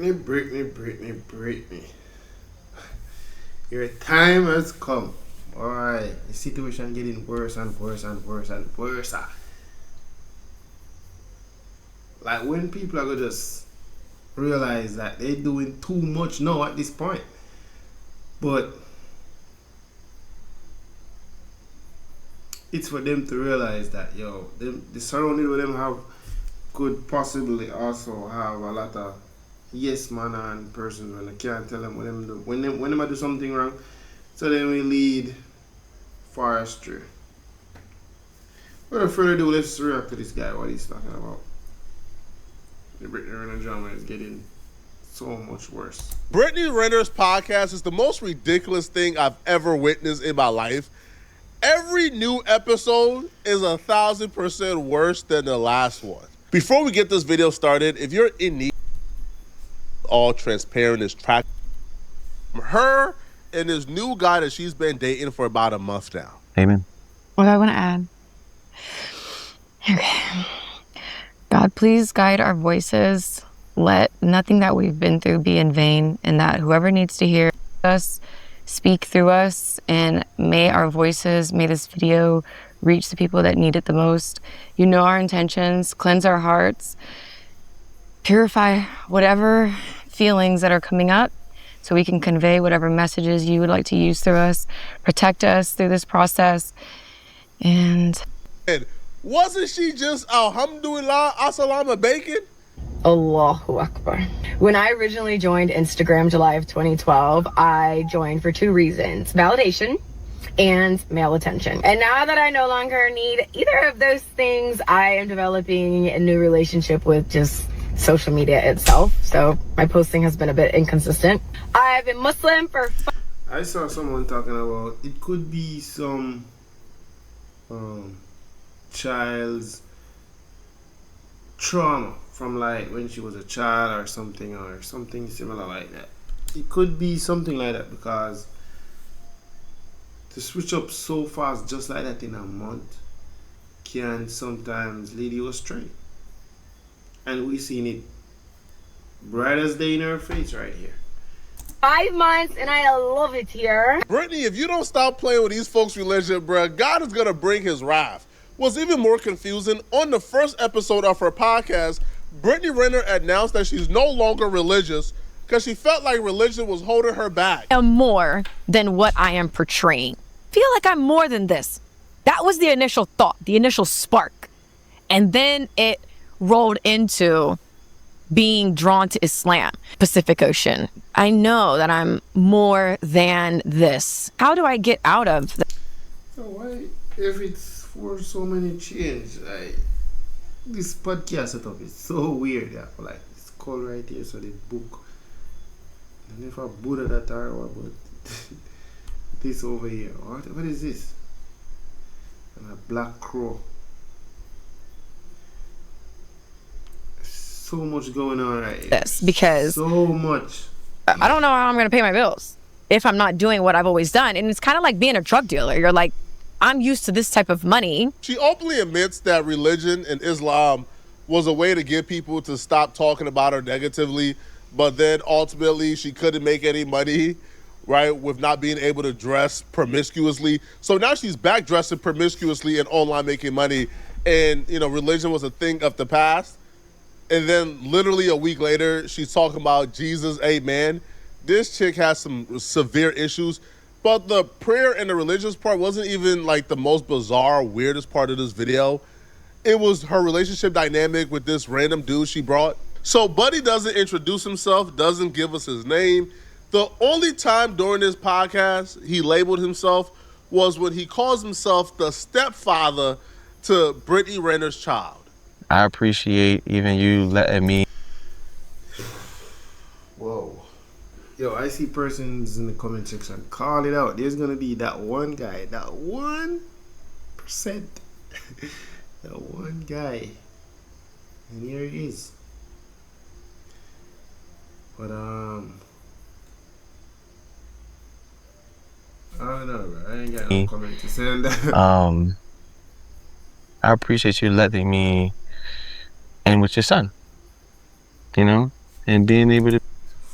Brittany. Your time has come. Alright, the situation getting worse and worse and worse and worse. Like when people are gonna just realize that they're doing too much now at this point. But it's for them to realize that the surrounding with them have could possibly also have a lot of yes man and persons when I can't tell them what them do. When them do something wrong, so then we lead far astray. Without further ado, let's react to this guy, what he's talking about. The Brittany Renner drama is getting so much worse. Brittany Renner's podcast is the most ridiculous thing I've ever witnessed in my life. Every new episode is 1,000% worse than the last one. Before we get this video started, if you're in need, all transparent is track her and this new guy that she's been dating for about a month now. Amen. What do I want to add? Okay. God, please guide our voices. Let nothing that we've been through be in vain, and that whoever needs to hear us, speak through us, and may our voices, may this video reach the people that need it the most. You know our intentions, cleanse our hearts, purify whatever feelings that are coming up so we can convey whatever messages you would like to use through us. Protect us through this process. And wasn't she just alhamdulillah, assalamu bacon? Allahu Akbar. When I originally joined Instagram July of 2012, I joined for two reasons: validation and male attention. And now that I no longer need either of those things, I am developing a new relationship with just social media itself. So my posting has been a bit inconsistent. I've been Muslim for... I saw someone talking about it could be some child's trauma from like when she was a child or something similar like that. It could be something like that, because to switch up so fast just like that in a month can sometimes lead you astray. And we've seen it bright as day in her face right here. 5 months and I love it here. Brittany, if you don't stop playing with these folks' religion, bruh, God is gonna bring his wrath. What's even more confusing, on the first episode of her podcast, Brittany Renner announced that she's no longer religious because she felt like religion was holding her back. I am more than what I am portraying. Feel like I'm more than this. That was the initial thought, the initial spark. And then it rolled into being drawn to Islam, Pacific Ocean. I know that I'm more than this. How do I get out of that? So why, if it's for so many change, like this podcast setup is so weird. Yeah, like it's called right here, so the book. And if I Buddha that are what about this over here? What is this? And a black crow. So much going on right here. This because so much. I don't know how I'm going to pay my bills if I'm not doing what I've always done. And it's kind of like being a drug dealer. You're like, I'm used to this type of money. She openly admits that religion and Islam was a way to get people to stop talking about her negatively, but then ultimately she couldn't make any money, right, with not being able to dress promiscuously. So now she's back dressing promiscuously and online making money, and religion was a thing of the past. And then literally a week later, she's talking about Jesus, amen. This chick has some severe issues. But the prayer and the religious part wasn't even like the most bizarre, weirdest part of this video. It was her relationship dynamic with this random dude she brought. So Buddy doesn't introduce himself, doesn't give us his name. The only time during this podcast he labeled himself was when he calls himself the stepfather to Brittany Renner's child. I appreciate even you letting me. Whoa. Yo, I see persons in the comment section call it out. There's gonna be that one guy, that 1%, that one guy, and here he is. But I don't know, bro. I ain't got no comment to say on that. I appreciate you letting me in with your son, and being able to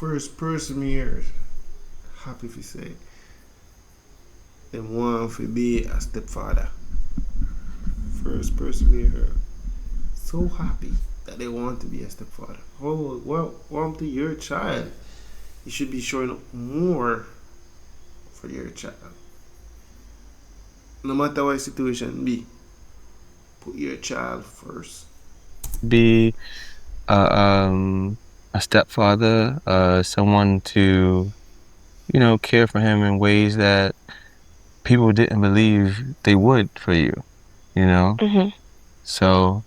first person here happy if you say them want to be a stepfather. First person here so happy that they want to be a stepfather. Oh well, welcome to your child. You should be showing up more for your child. No matter what situation be, put your child first. Be a stepfather, someone to, care for him in ways that people didn't believe they would for you, So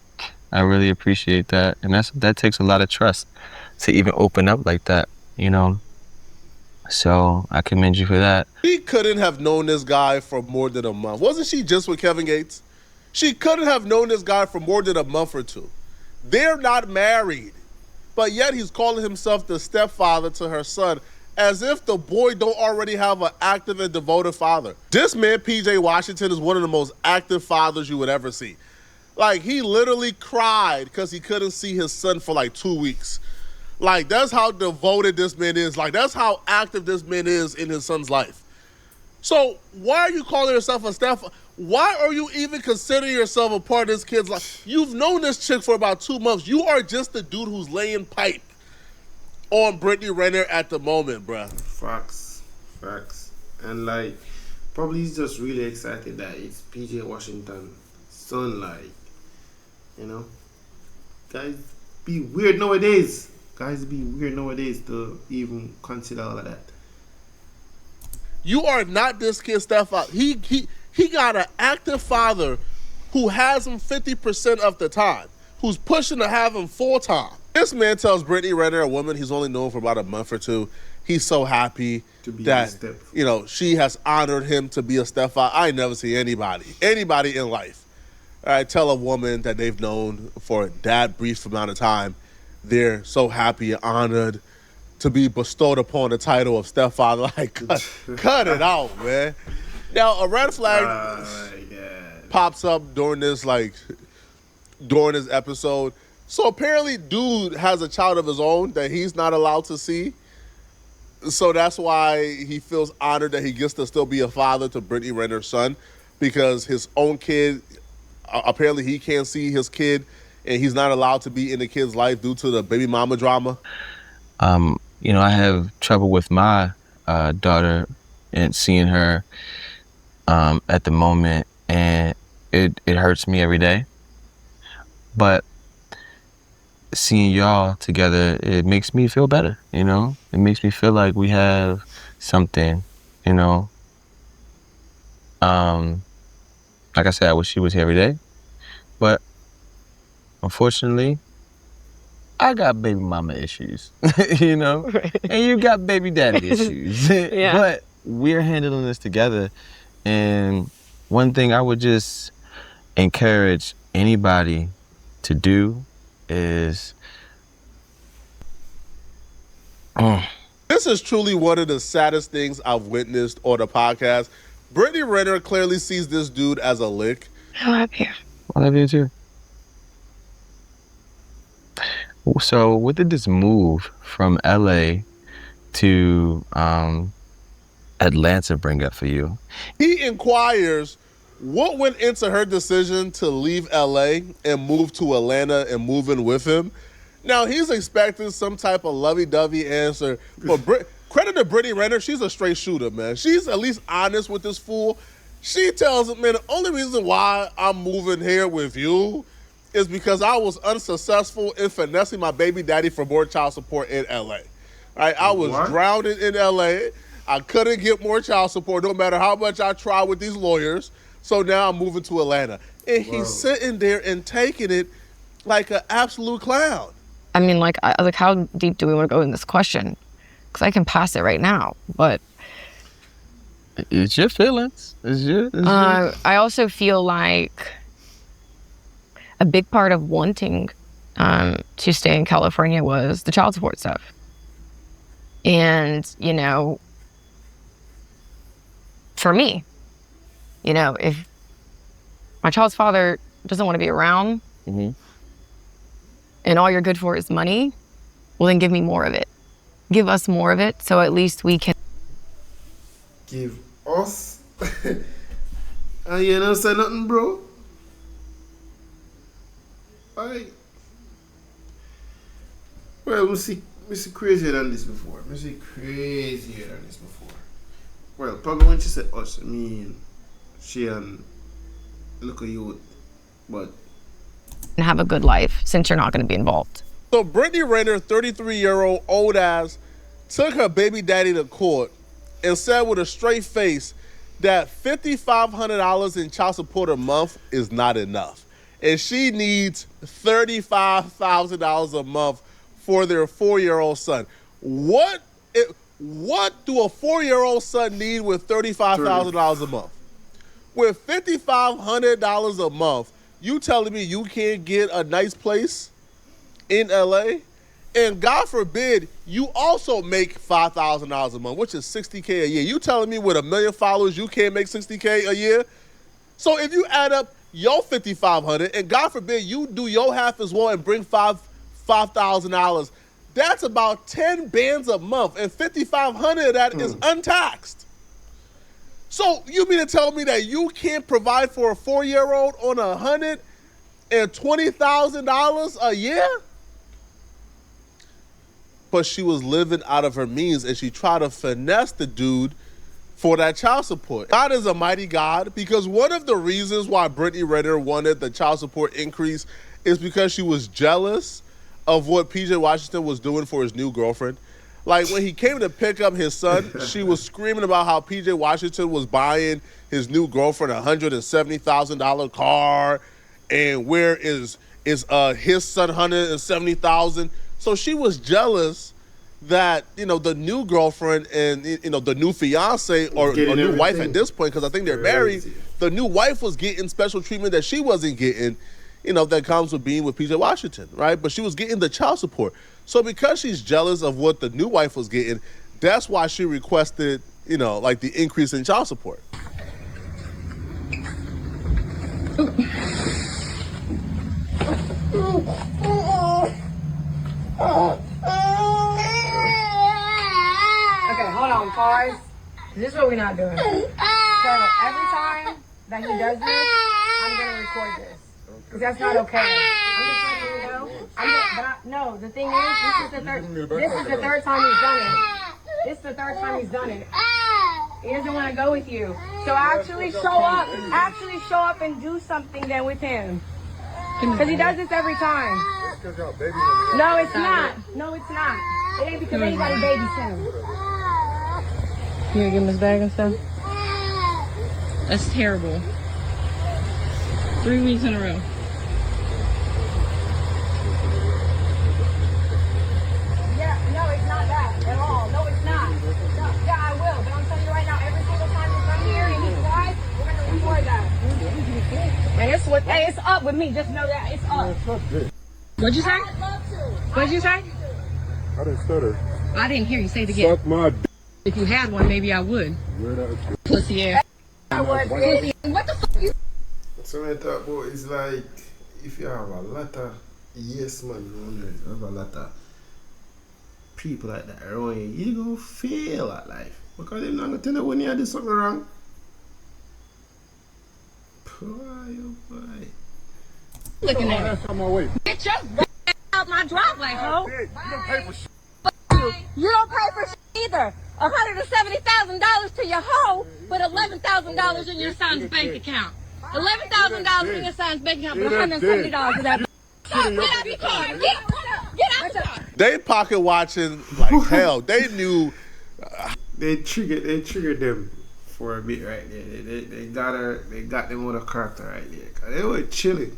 I really appreciate that. And that takes a lot of trust to even open up like that, So I commend you for that. She couldn't have known this guy for more than a month. Wasn't she just with Kevin Gates? She couldn't have known this guy for more than a month or two. They're not married, but yet he's calling himself the stepfather to her son, as if the boy don't already have an active and devoted father. This man, PJ Washington, is one of the most active fathers you would ever see. Like, he literally cried because he couldn't see his son for like 2 weeks. Like, that's how devoted this man is. Like, that's how active this man is in his son's life. So why are you calling yourself a stepfather? Why are you even considering yourself a part of this kid's life? You've known this chick for about 2 months. You are just the dude who's laying pipe on Brittany Renner at the moment, bruh. Facts. And like, probably he's just really excited that it's PJ Washington's son. Like, guys be weird nowadays. To even consider all of that. You are not this kid's stepfather. He got an active father who has him 50% of the time, who's pushing to have him full time. This man tells Brittany Renner, a woman he's only known for about a month or two, he's so happy that, she has honored him to be a stepfather. I never see anybody in life, tell a woman that they've known for that brief amount of time, they're so happy and honored to be bestowed upon the title of stepfather. Like, cut it out, man. Now, a red flag pops up during this episode. So apparently, dude has a child of his own that he's not allowed to see. So that's why he feels honored that he gets to still be a father to Brittany Renner's son, because his own kid, apparently he can't see his kid, and he's not allowed to be in the kid's life due to the baby mama drama. I have trouble with my daughter and seeing her at the moment, and it hurts me every day. But seeing y'all together, it makes me feel better, It makes me feel like we have something, Like I said, I wish she was here every day. But unfortunately, I got baby mama issues, Right. And you got baby daddy issues. Yeah. But we're handling this together. And one thing I would just encourage anybody to do is... This is truly one of the saddest things I've witnessed on the podcast. Brittany Renner clearly sees this dude as a lick. I love you. I love you too. So what did this move from LA to Atlanta bring up for you? He inquires what went into her decision to leave LA and move to Atlanta and move in with him. Now, he's expecting some type of lovey-dovey answer. But credit to Brittany Renner, she's a straight shooter, man. She's at least honest with this fool. She tells him, man, the only reason why I'm moving here with you is because I was unsuccessful in finessing my baby daddy for more child support in LA. Right? I was drowned in LA. I couldn't get more child support no matter how much I tried with these lawyers. So now I'm moving to Atlanta. And he's sitting there and taking it like an absolute clown. I mean, how deep do we want to go in this question? Because I can pass it right now, but... It's your feelings. I also feel like a big part of wanting to stay in California was the child support stuff. And, for me, if my child's father doesn't want to be around, and all you're good for is money, well, then give me more of it. give us more of it so at least we can Give us. And you don't say nothing, bro. Alright. Well, we see crazier than this before. Well, probably when she said us, I mean, she and look at you, but have a good life since you're not going to be involved. So Brittany Renner, 33-year-old old ass, took her baby daddy to court and said with a straight face that $5,500 in child support a month is not enough. And she needs $35,000 a month for their 4-year-old son. What do a 4-year-old son need with $35,000 a month? With $5,500 a month, you telling me you can't get a nice place in LA? And God forbid, you also make $5,000 a month, which is $60K a year. You telling me with 1 million followers, you can't make $60K a year? So if you add up your $5,500, and God forbid you do your half as well and bring $5,000, that's about 10 bands a month, and $5,500 of that is untaxed. So you mean to tell me that you can't provide for a 4-year-old on $120,000 a year? But she was living out of her means, and she tried to finesse the dude for that child support. God is a mighty God, because one of the reasons why Brittany Renner wanted the child support increase is because she was jealous of what PJ Washington was doing for his new girlfriend. Like, when he came to pick up his son, she was screaming about how PJ Washington was buying his new girlfriend a $170,000 car, and where is his son $170,000. So she was jealous that, the new girlfriend and, the new fiance or new wife at this point, because I think they're married, the new wife was getting special treatment that she wasn't getting, that comes with being with PJ Washington, right? But she was getting the child support. So because she's jealous of what the new wife was getting, that's why she requested, the increase in child support. Okay, hold on, pause. This is what we're not doing. So every time that he does this, I'm gonna record this. Because that's not okay. I'm just letting you know. No, the thing is, this is the third time he's done it. This is the third time he's done it. He doesn't want to go with you. So actually show up and do something then with him. Because he does this every time. No, it's not. It ain't because anybody babys him. You gonna give him his bag and stuff? That's terrible. 3 weeks in a row. Yeah, no, it's not that at all. No, it's not. No, yeah, I will. But I'm telling you right now, every single time you come here and he's live, we're going to record that. And it's up with me. Just know that it's up. What'd you say? What'd you say? I didn't stutter. I didn't hear you say it again. Suck my d***. If you had one, maybe I would. Pussy ass. I would. What the fuck you? so I talk about is like if you have a lot of yes man, you have a lot of people like that around you, you gonna fail at life. Because they're not gonna tell you when you do something wrong. Boy, oh boy. Looking at me. On my way. Bitch, just out my driveway, ho. You don't pay for shit. You don't pay for shit either. $170,000 to your hoe, but $11,000 in your son's bank account. $11,000 in your son's bank account, but $170 to that. Get out the car. Get out the car. They pocket watching like hell. They knew. They triggered them for a bit right there. They got them with a character right there. 'Cause they were chilling.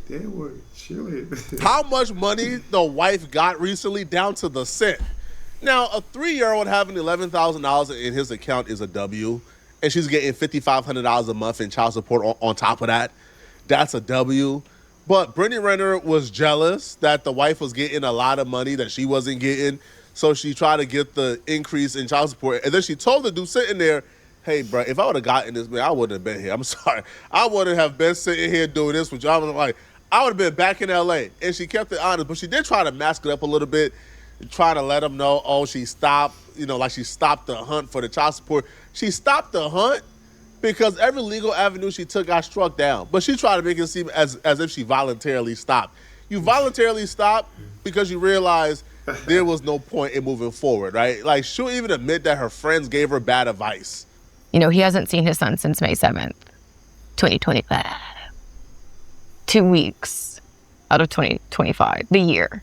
How much money the wife got recently down to the cent. Now, a 3-year-old having $11,000 in his account is a W, and she's getting $5,500 a month in child support on top of that. That's a W. But Brittany Renner was jealous that the wife was getting a lot of money that she wasn't getting, so she tried to get the increase in child support. And then she told the dude sitting there, hey, bro, if I would have gotten this, man, I wouldn't have been here. I'm sorry. I wouldn't have been sitting here doing this with you. I would have been back in L.A. And she kept it honest, but she did try to mask it up a little bit. trying to let him know, oh, she stopped, like she stopped the hunt for the child support. She stopped the hunt because every legal avenue she took got struck down. But she tried to make it seem as if she voluntarily stopped. You voluntarily stopped because you realized there was no point in moving forward, right? Like, she'll even admit that her friends gave her bad advice. He hasn't seen his son since May 7th, 2025. 2 weeks out of 2025, the year.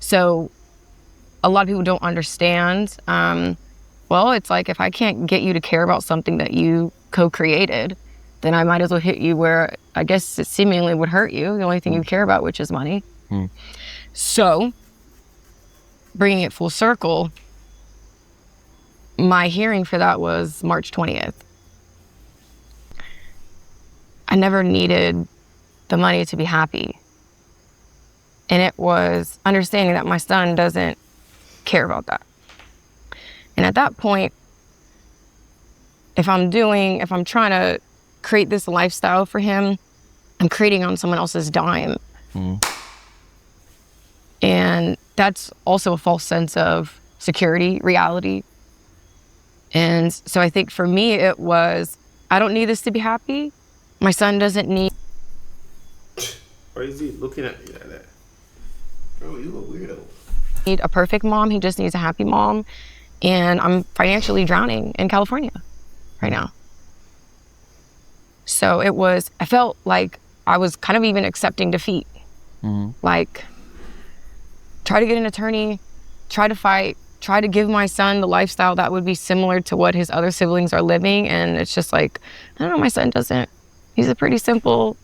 So a lot of people don't understand. Well, it's like, if I can't get you to care about something that you co-created, then I might as well hit you where I guess it seemingly would hurt you, the only thing you care about, which is money. So, bringing it full circle, my hearing for that was March 20th. I never needed the money to be happy. And it was understanding that my son doesn't care about that. And at that point, if I'm trying to create this lifestyle for him, I'm creating on someone else's dime. And that's also a false sense of security, reality. And so I think for me, it was, I don't need this to be happy. My son doesn't need... Why is he looking at me like that? Bro, you a weirdo. Need a perfect mom. He just needs a happy mom. And I'm financially drowning in California right now. So I felt like I was kind of even accepting defeat. Like, try to get an attorney, try to fight, try to give my son the lifestyle that would be similar to what his other siblings are living. And it's just like, I don't know, my son doesn't. He's a pretty simple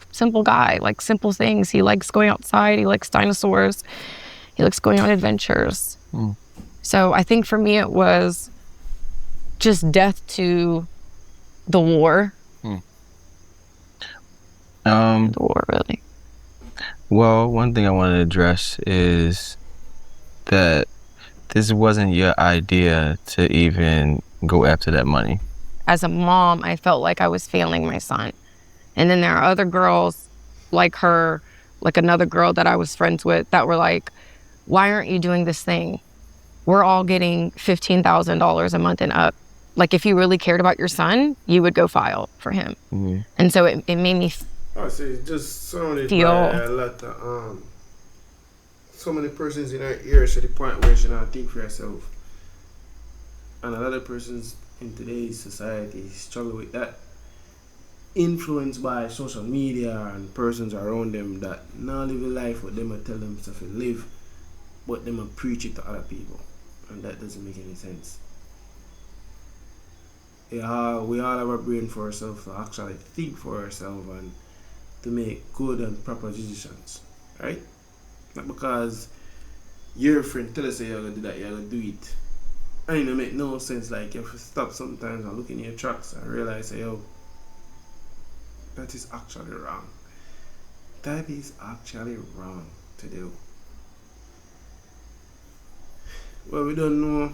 guy, like simple things. He likes going outside. He likes dinosaurs. He likes going on adventures. So I think for me, it was just death to the war. The war, really. Well, one thing I want to address is that this wasn't your idea to even go after that money. As a mom, I felt like I was failing my son. And then there are other girls like her, like another girl that I was friends with, that were like, why aren't you doing this thing? We're all getting $15,000 a month and up. Like, if you really cared about your son, you would go file for him. And so it made me so it's just surrounded feel by a lot of so many persons in her ear to the point where she not think for herself. And a lot of persons in today's society struggle with that. Influenced by social media and persons around them that not live a life what them tell them to live, but them preach it to other people, and that doesn't make any sense. We all have a brain for ourselves to actually think for ourselves and to make good and proper decisions, right? Not because your friend tell us you're gonna do that, you're gonna do it. And it make no sense. Like, you have to stop sometimes and look in your tracks and realize, yo, that is actually wrong. That is actually wrong to do. Well, we don't know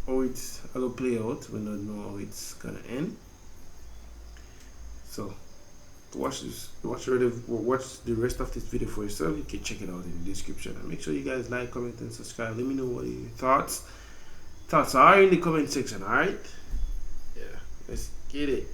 how it's gonna play out. We don't know how it's gonna end. So, to watch the rest of this video for yourself, you can check it out in the description. And make sure you guys like, comment, and subscribe. Let me know what your thoughts are in the comment section. Alright? Yeah, let's get it.